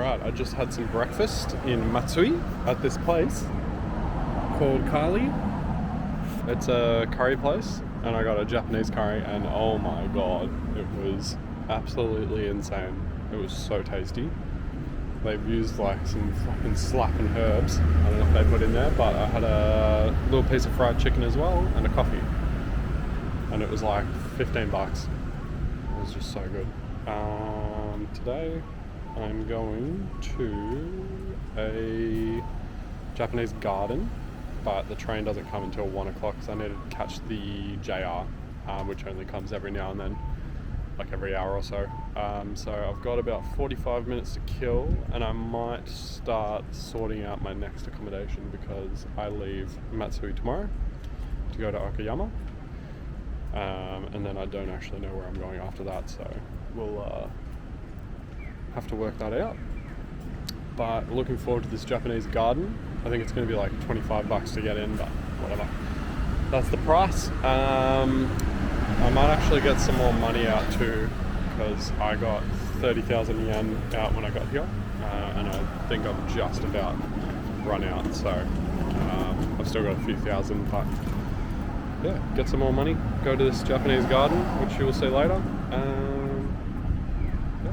Alright, I just had some breakfast in Matsui at this place called Kali. It's a curry place, and I got a Japanese curry, and oh my god, it was absolutely insane. It was so tasty. They've used like some fucking slapping herbs. I don't know if they put in there, but I had a little piece of fried chicken as well and a coffee. And it was like $15. It was just so good. Today I'm going to a Japanese garden, but the train doesn't come until 1 o'clock, so I need to catch the JR, which only comes every now and then, like every hour or so. So I've got about 45 minutes to kill, and I might start sorting out my next accommodation because I leave Matsui tomorrow to go to Okayama. And then I don't actually know where I'm going after that, so we'll have to work that out. But looking forward to this Japanese garden. I think it's going to be like $25 to get in, but whatever. That's the price. I might actually get some more money out too, because I got 30,000 yen out when I got here, and I think I've just about run out, so I've still got a few thousand, but yeah, get some more money, go to this Japanese garden, which you will see later. Yeah,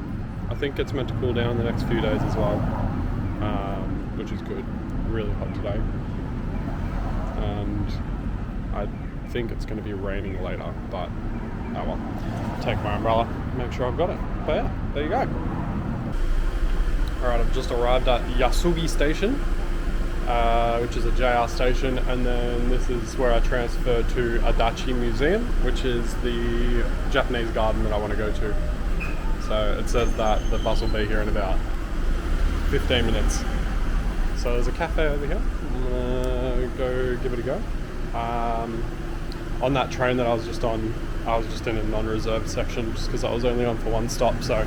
I think it's meant to cool down the next few days as well, which is good. Really hot today, and I think it's going to be raining later, but oh well. Take my umbrella, make sure I've got it. But yeah, there you go. Alright, I've just arrived at Yasugi Station, which is a JR station, and then this is where I transfer to Adachi Museum, which is the Japanese garden that I want to go to. So it says that the bus will be here in about 15 minutes. So there's a cafe over here. I'm gonna go give it a go. On that train that I was just on, I was just in a non-reserved section just because I was only on for one stop, so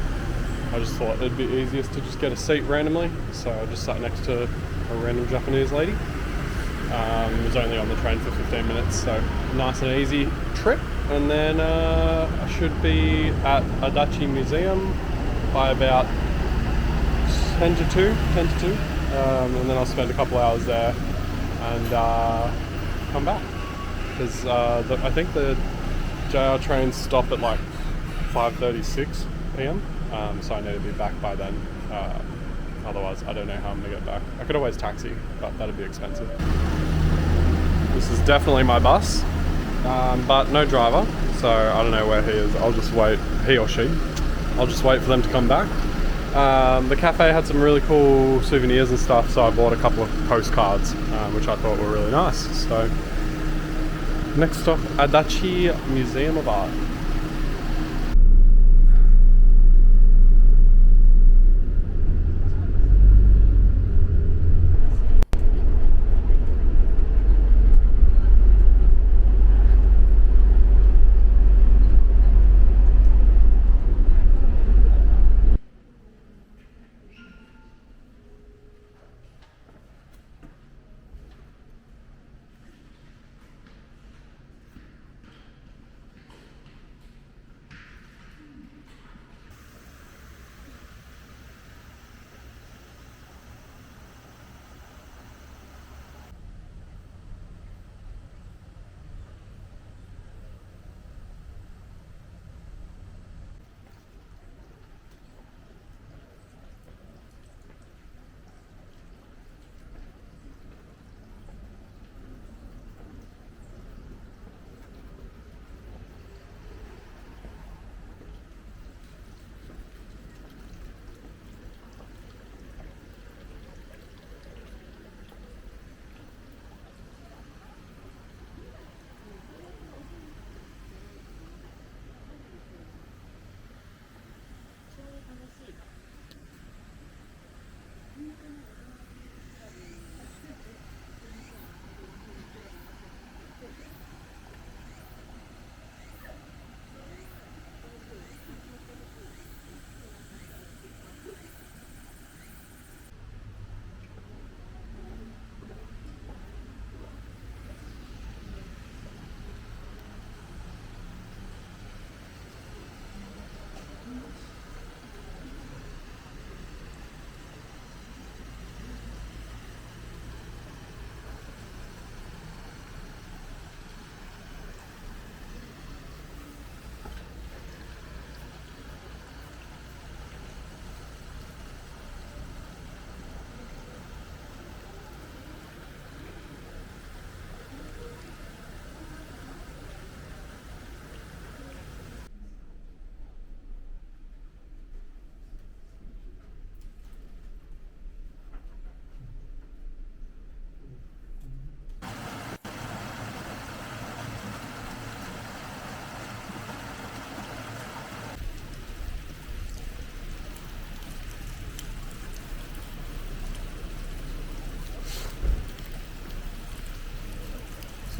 I just thought it'd be easiest to just get a seat randomly. So I just sat next to a random Japanese lady. Was only on the train for 15 minutes, so nice and easy trip. And then I should be at Adachi Museum by about 10 to 2. And then I'll spend a couple hours there and come back, because I think the JR trains stop at like 5:36 p.m. So I need to be back by then. Otherwise, I don't know how I'm gonna get back. I could always taxi, but that'd be expensive. This is definitely my bus, but no driver, so I don't know where he is. I'll just wait, he or she. I'll just wait for them to come back. The cafe had some really cool souvenirs and stuff, so I bought a couple of postcards, which I thought were really nice. So next stop, Adachi Museum of Art.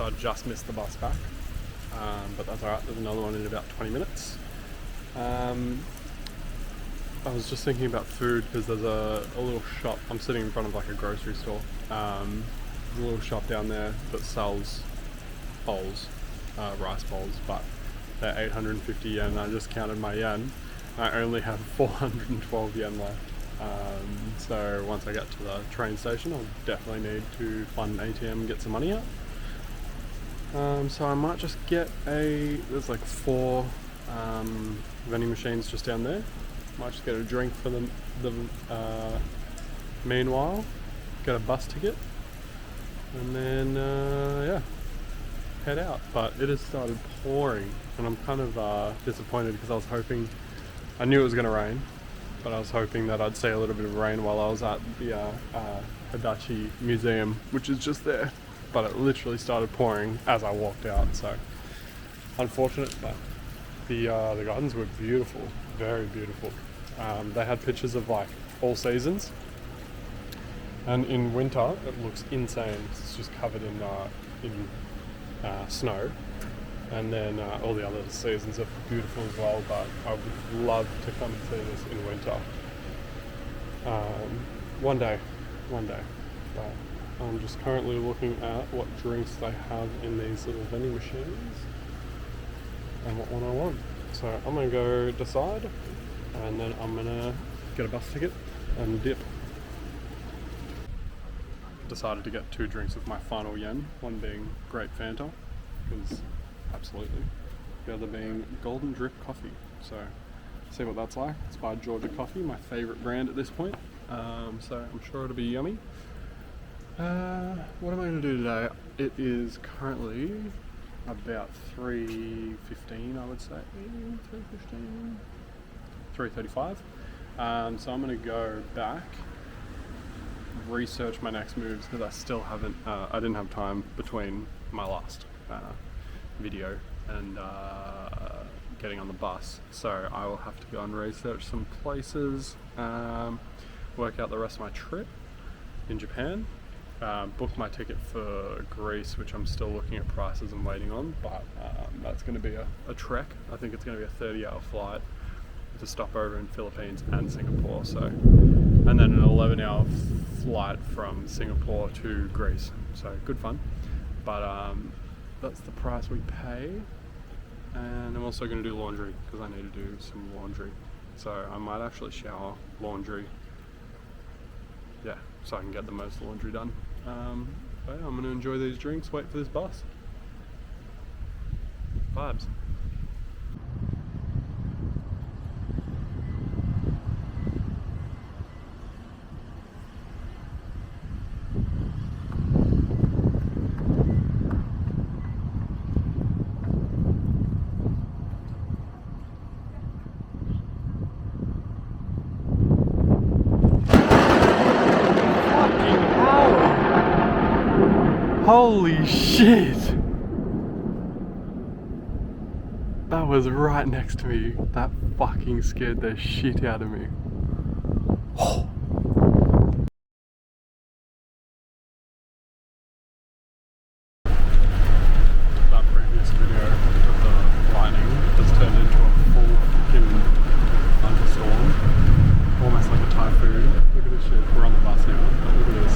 I just missed the bus back. But that's alright, there's another one in about 20 minutes. I was just thinking about food because there's a little shop. I'm sitting in front of like a grocery store. There's a little shop down there that sells bowls, rice bowls, but they're 850 yen. I just counted my yen. I only have 412 yen left. So once I get to the train station, I'll definitely need to find an ATM and get some money out. So I might just get there's like 4 vending machines just down there. Might just get a drink for the meanwhile, get a bus ticket, and then yeah, head out. But it has started pouring, and I'm kind of disappointed because I knew it was going to rain, but I was hoping that I'd see a little bit of rain while I was at the Adachi Museum, which is just there. But it literally started pouring as I walked out, so unfortunate. But the gardens were beautiful, very beautiful. They had pictures of like all seasons, and in winter it looks insane. It's just covered in snow, and then all the other seasons are beautiful as well. But I would love to come and see this in winter. One day. But I'm just currently looking at what drinks they have in these little vending machines and what one I want. So I'm gonna go decide, and then I'm gonna get a bus ticket and dip. Decided to get 2 drinks with my final yen, one being grape Fanta, because absolutely, the other being golden drip coffee. So see what that's like. It's by Georgia Coffee, my favourite brand at this point. So I'm sure it'll be yummy. What am I going to do today? It is currently about 3:15, I would say. 3:15? 3:35. So I'm going to go back, research my next moves, because I still haven't, I didn't have time between my last video and getting on the bus. So I will have to go and research some places, work out the rest of my trip in Japan. Book my ticket for Greece, which I'm still looking at prices and waiting on, but that's going to be a trek. I think it's going to be a 30-hour flight with a stopover in Philippines and Singapore, so, and then an 11-hour flight from Singapore to Greece, so good fun. But that's the price we pay, and I'm also going to do laundry because I need to do some laundry, so I might actually shower, laundry, yeah, so I can get the most laundry done. But yeah, I'm going to enjoy these drinks, wait for this bus. Vibes. Holy shit! That was right next to me. That fucking scared the shit out of me. That previous video of the lightning has turned into a full fucking thunderstorm. Almost like a typhoon. Look at this shit. We're on the bus now, but look at this.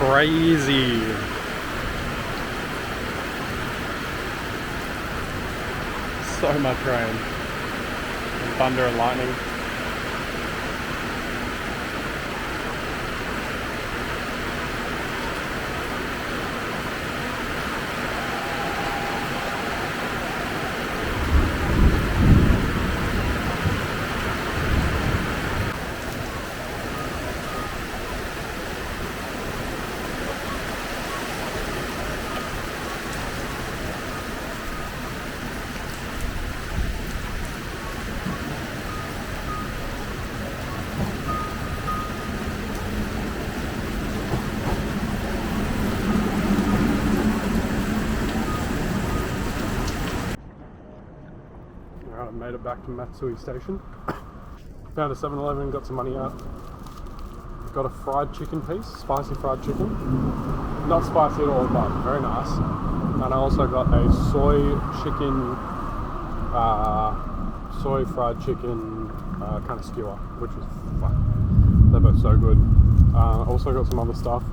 crazy. So much rain. And thunder and lightning. Alright, I made it back to Matsui station. Found a 7-Eleven, got some money out. Got a fried chicken piece, spicy fried chicken. Not spicy at all, but very nice. And I also got a soy fried chicken kind of skewer, which was fun. They're both so good. Also got some other stuff.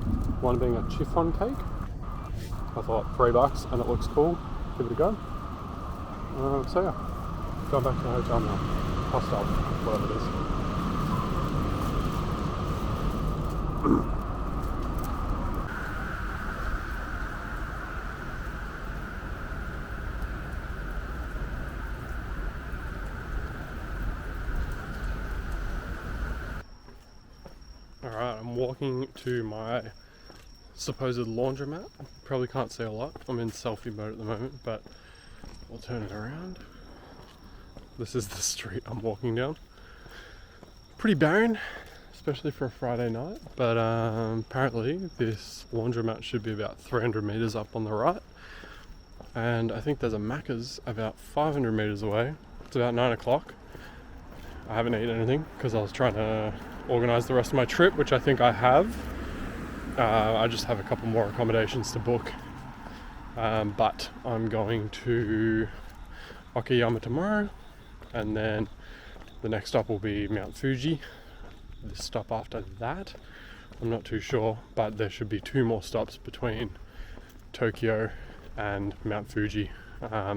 One being a chiffon cake. I thought $3 and it looks cool. Give it a go. So yeah, going back to the hotel now. Hostel, whatever it is. Alright, I'm walking to my supposed laundromat. Probably can't see a lot. I'm in selfie mode at the moment, but I'll turn it around. This is the street I'm walking down. Pretty barren, especially for a Friday night, but apparently this laundromat should be about 300 meters up on the right, and I think there's a Maccas about 500 meters away. It's about 9 o'clock. I haven't eaten anything because I was trying to organize the rest of my trip, which I think I have. I just have a couple more accommodations to book, but I'm going to Okayama tomorrow, and then the next stop will be Mount Fuji. The stop after that, I'm not too sure, but there should be 2 more stops between Tokyo and Mount Fuji.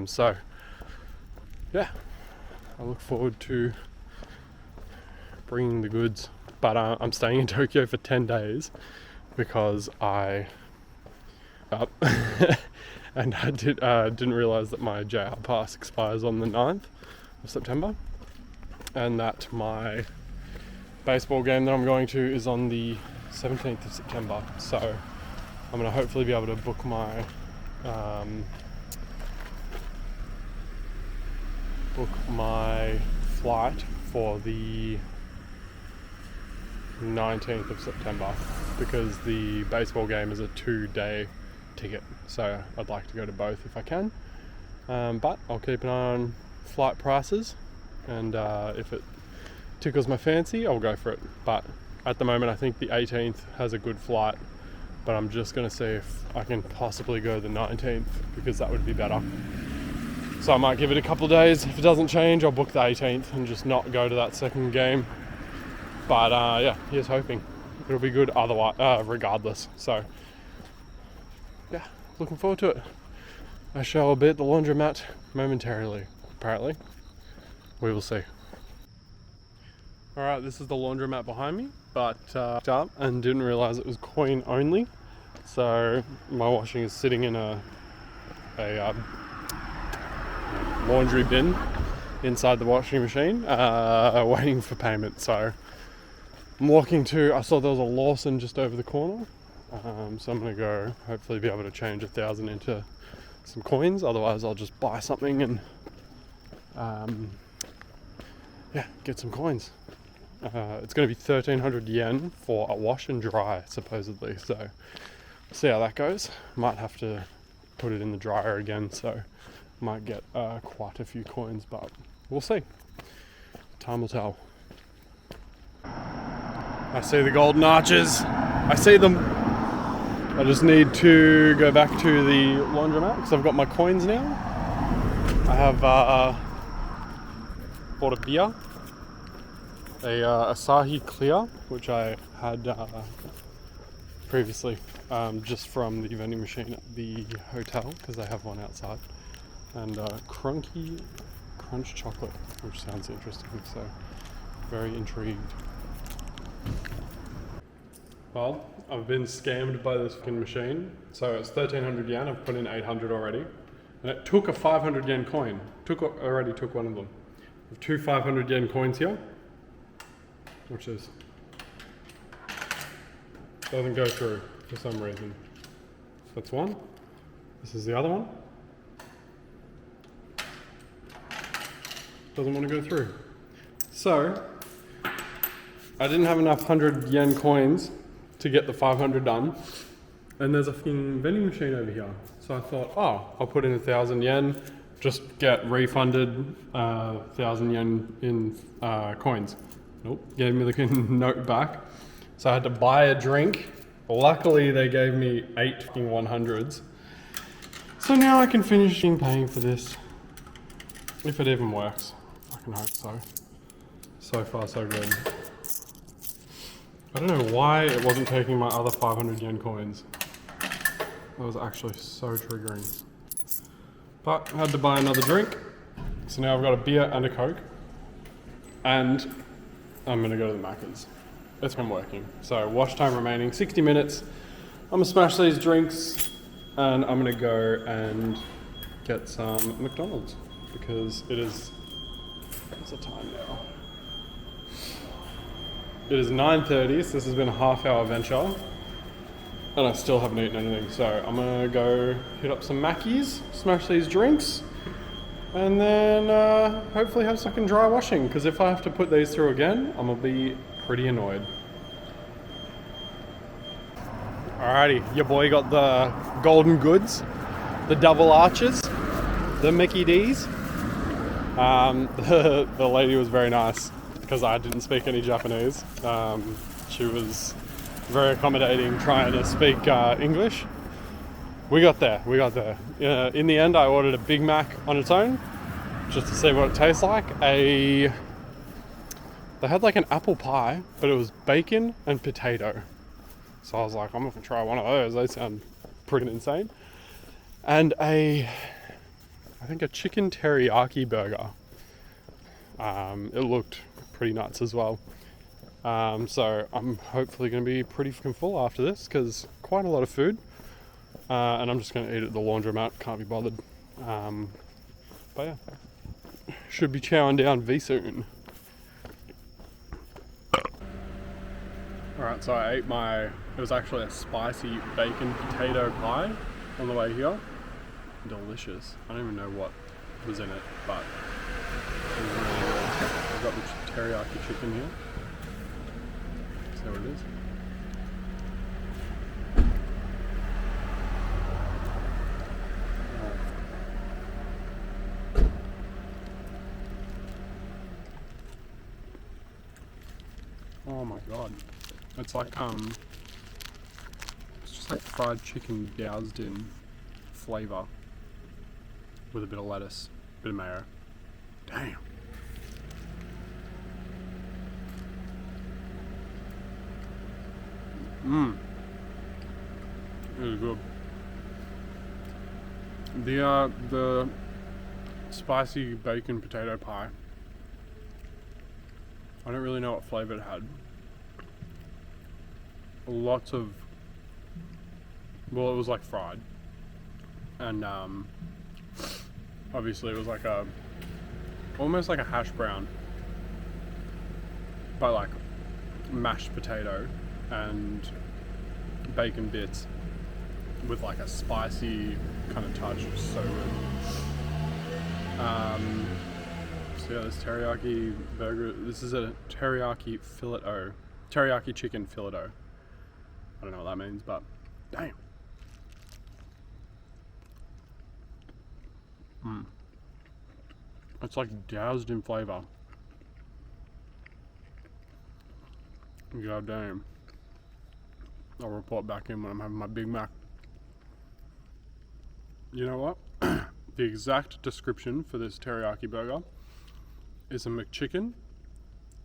So yeah, I look forward to bringing the goods, but I'm staying in Tokyo for 10 days because I and I didn't realize that my JR pass expires on the 9th of September, and that my baseball game that I'm going to is on the 17th of September. So I'm going to hopefully be able to book my flight for the 19th of September, because the baseball game is a 2-day ticket, so I'd like to go to both if I can, but I'll keep an eye on flight prices, and if it tickles my fancy, I'll go for it. But at the moment I think the 18th has a good flight, but I'm just going to see if I can possibly go the 19th, because that would be better. So I might give it a couple of days. If it doesn't change, I'll book the 18th and just not go to that second game. But yeah, here's hoping it'll be good otherwise, regardless. So yeah, looking forward to it. I shall be at the laundromat momentarily, apparently. We will see. Alright, this is the laundromat behind me, but up and didn't realise it was coin only. So my washing is sitting in a laundry bin inside the washing machine, waiting for payment. So I'm walking to, I saw there was a Lawson just over the corner, so I'm going to go hopefully be able to change 1,000 into some coins. Otherwise I'll just buy something and yeah, get some coins. It's going to be 1,300 yen for a wash and dry supposedly, so see how that goes. Might have to put it in the dryer again, so might get quite a few coins, but we'll see. Time will tell. I see the golden arches. I see them. I just need to go back to the laundromat because I've got my coins now. I have bought a beer, a Asahi Clear, which I had previously, just from the vending machine at the hotel, because they have one outside. And Crunky Crunch Chocolate, which sounds interesting, so very intrigued. Well, I've been scammed by this fucking machine. So it's 1300 yen, I've put in 800 already. And it took a 500 yen coin. Already took one of them. I have two 500 yen coins here. Watch this. Doesn't go through for some reason. That's one. This is the other one. Doesn't want to go through. So, I didn't have enough 100 yen coins to get the 500 done. And there's a fucking vending machine over here. So I thought, oh, I'll put in 1,000 yen, just get refunded 1,000 yen in coins. Nope, gave me the note back. So I had to buy a drink. Luckily, they gave me 8 fucking 100s. So now I can finish paying for this. If it even works. I can hope so. So far, so good. I don't know why it wasn't taking my other 500 yen coins. That was actually so triggering. But I had to buy another drink. So now I've got a beer and a Coke. And I'm gonna go to the Maccas. It's been working. So watch time remaining, 60 minutes. I'm gonna smash these drinks and I'm gonna go and get some McDonald's because it is, what's the time now? It is 9:30, so this has been a half-hour venture. And I still haven't eaten anything, so I'm gonna go hit up some Maccas, smash these drinks, and then hopefully have some dry washing, because if I have to put these through again, I'm gonna be pretty annoyed. Alrighty, your boy got the golden goods, the double arches, the Mickey D's. The lady was very nice, because I didn't speak any Japanese. She was very accommodating, trying to speak English. We got there. In the end, I ordered a Big Mac on its own, just to see what it tastes like. They had like an apple pie, but it was bacon and potato. So I was like, I'm gonna try one of those. They sound pretty insane. And I think a chicken teriyaki burger. It looked pretty nuts as well. So I'm hopefully going to be pretty fucking full after this because quite a lot of food. And I'm just going to eat at the laundromat. Can't be bothered. But yeah, should be chowing down V soon. Alright, so I ate it was actually a spicy bacon potato pie on the way here. Delicious. I don't even know what was in it, but it was really good. I've got the teriyaki chicken here. There it is. Oh my god. It's like it's just like fried chicken doused in flavour with a bit of lettuce, a bit of mayo. Damn. It was good. The spicy bacon potato pie. I don't really know what flavour it had. Lots of, well, it was like fried, and obviously it was like almost like a hash brown, but like mashed potato and bacon bits with like a spicy kind of touch. It was so good. So yeah, this teriyaki burger, this is a teriyaki chicken fillet-o. I don't know what that means, but damn. It's like doused in flavour. God damn. I'll report back in when I'm having my Big Mac. You know what? The exact description for this teriyaki burger is a McChicken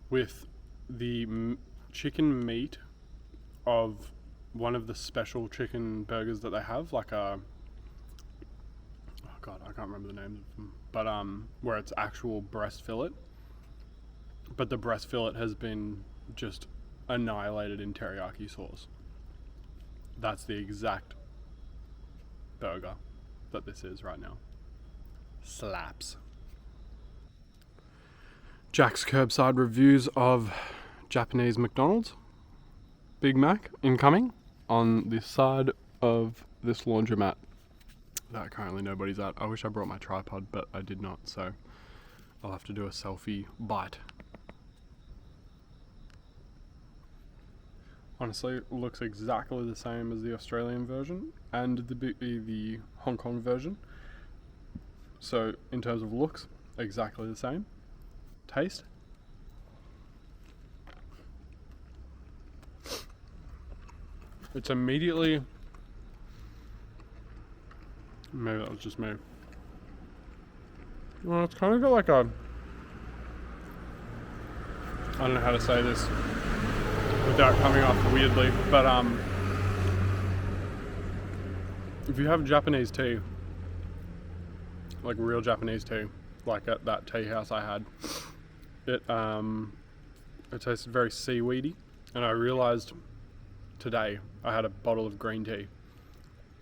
with the chicken meat of one of the special chicken burgers that they have, like a, oh god, I can't remember the names of them, but where it's actual breast fillet, but the breast fillet has been just annihilated in teriyaki sauce. That's the exact burger that this is right now. Slaps. Jack's curbside reviews of Japanese McDonald's. Big Mac incoming on the side of this laundromat that currently nobody's at. I wish I brought my tripod, but I did not, so I'll have to do a selfie bite. Honestly, it looks exactly the same as the Australian version and the Hong Kong version. So in terms of looks, exactly the same. Taste. It's immediately, maybe that was just me. Well, it's kind of got like a, I don't know how to say this without coming off weirdly, but if you have Japanese tea, like real Japanese tea, like at that tea house I had, it tasted very seaweedy, and I realized today I had a bottle of green tea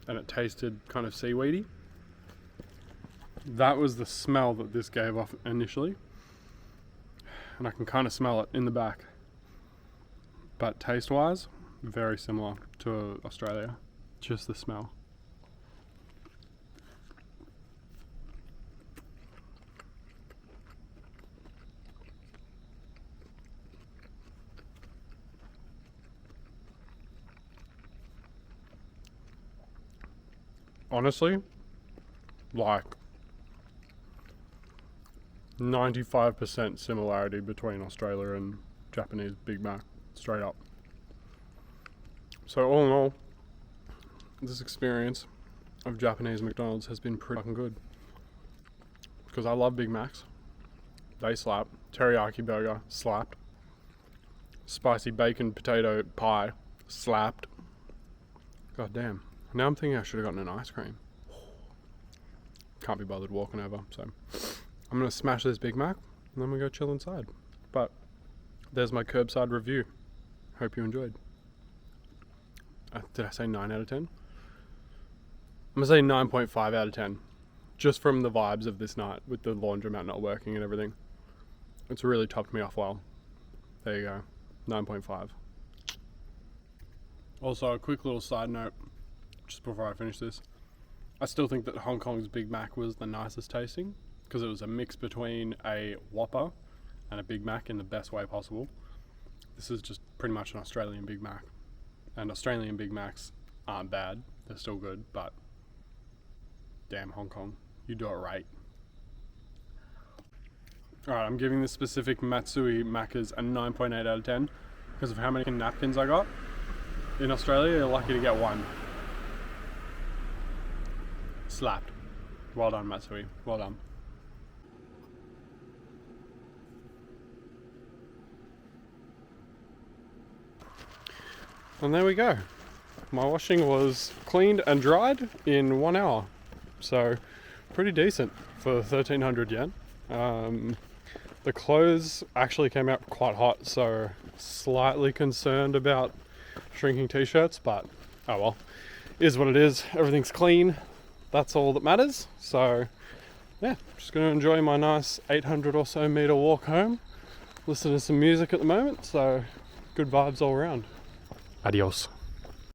and it tasted kind of seaweedy. That was the smell that this gave off initially, and I can kind of smell it in the back, but taste wise very similar to Australia, just the smell. Honestly, like 95% similarity between Australia and Japanese Big Mac, straight up. So all in all, this experience of Japanese McDonald's has been pretty fucking good. Because I love Big Macs. They slap. Teriyaki burger, slapped. Spicy bacon potato pie, slapped. God damn. Now I'm thinking I should have gotten an ice cream. Can't be bothered walking over, so I'm gonna smash this Big Mac and then we go chill inside. But there's my curbside review. Hope you enjoyed. Did I say 9 out of 10? I'm gonna say 9.5 out of 10. Just from the vibes of this night with the laundromat not working and everything. It's really topped me off well. There you go. 9.5. Also, a quick little side note, just before I finish this. I still think that Hong Kong's Big Mac was the nicest tasting, because it was a mix between a Whopper and a Big Mac in the best way possible. This is just pretty much an Australian Big Mac. And Australian Big Macs aren't bad, they're still good, but damn Hong Kong, you do it right. Alright, I'm giving this specific Matsui Maccas a 9.8 out of 10 because of how many napkins I got. In Australia, you're lucky to get one. Slapped. Well done, Matsui. Well done. And there we go. My washing was cleaned and dried in 1 hour. So, pretty decent for 1,300 yen. The clothes actually came out quite hot, so slightly concerned about shrinking t-shirts, but oh well. Is what it is. Everything's clean. That's all that matters. So yeah, just going to enjoy my nice 800 or so meter walk home. Listen to some music at the moment, so good vibes all around. Adios.